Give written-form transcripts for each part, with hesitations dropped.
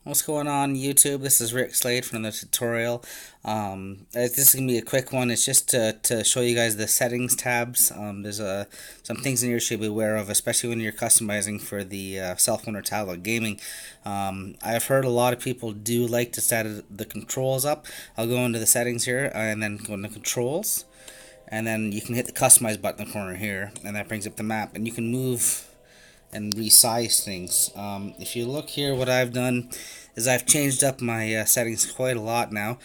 What's going on YouTube? This is Rick Slade from the tutorial. This is going to be a quick one. It's just to show you guys the settings tabs. There's some things in here you should be aware of, especially when you're customizing for the cell phone or tablet gaming. I've heard a lot of people do like to set the controls up. I'll go into the settings here and then go into controls. And then you can hit the customize button in the corner here, and that brings up the map. And you can move and resize things. If you look here, what I've done is I've changed up my settings quite a lot now.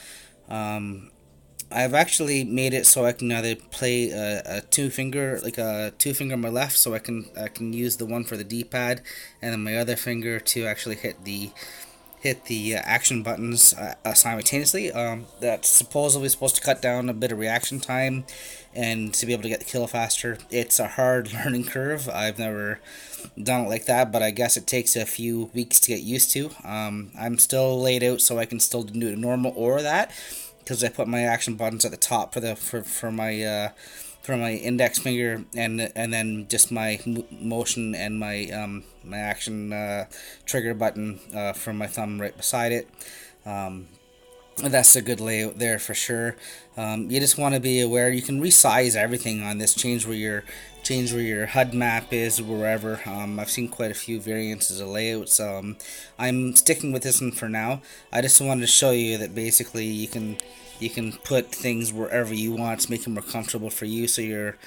I've actually made it so I can either play a two finger, like a two finger on my left, so I can use the one for the D-pad, and then my other finger to actually hit the action buttons simultaneously. That's supposedly supposed to cut down a bit of reaction time and to be able to get the kill faster. It's a hard learning curve. I've never done it like that, but I guess it takes a few weeks to get used to. I'm still laid out so I can still do it normal or that, because I put my action buttons at the top for my index finger, and then just my motion and my action trigger button for my thumb right beside it. That's a good layout there for sure. You just want to be aware you can resize everything on this. Change where your HUD map is, wherever. I've seen quite a few variances of layouts. I'm sticking with this one for now. I just wanted to show you that basically you can put things wherever you want to make it more comfortable for you, so you're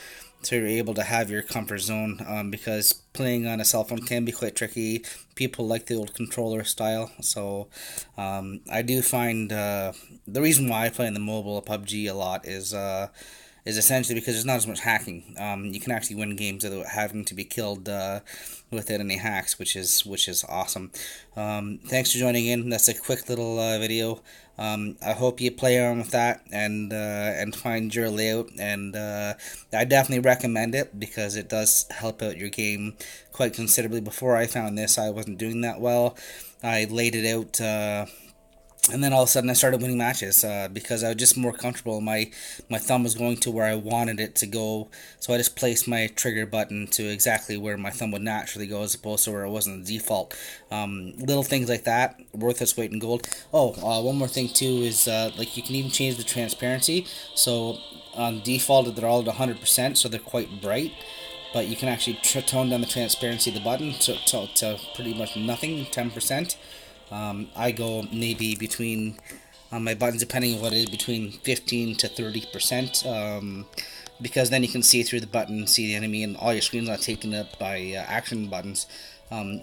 able to have your comfort zone, because playing on a cell phone can be quite tricky. People like the old controller style, so I do find the reason why I play in the mobile PUBG a lot is essentially because there's not as much hacking. You can actually win games without having to be killed without any hacks, which is awesome. Thanks for joining in. That's a quick little video. I hope you play around with that and find your layout. And I definitely recommend it because it does help out your game quite considerably. Before I found this, I wasn't doing that well. I laid it out. And then all of a sudden I started winning matches because I was just more comfortable. My thumb was going to where I wanted it to go, so I just placed my trigger button to exactly where my thumb would naturally go, as opposed to where it wasn't the default. Little things like that, worth its weight in gold. Oh, one more thing too is like you can even change the transparency. So on default they're all at 100%, so they're quite bright. But you can actually tone down the transparency of the button to pretty much nothing, 10%. I go maybe between on my buttons, depending on what it is, between 15 to 30%, because then you can see through the button, see the enemy, and all your screen's not taken up by action buttons,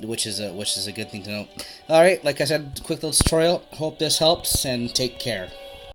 which is a good thing to know. All right, like I said, quick little tutorial. Hope this helps, and take care.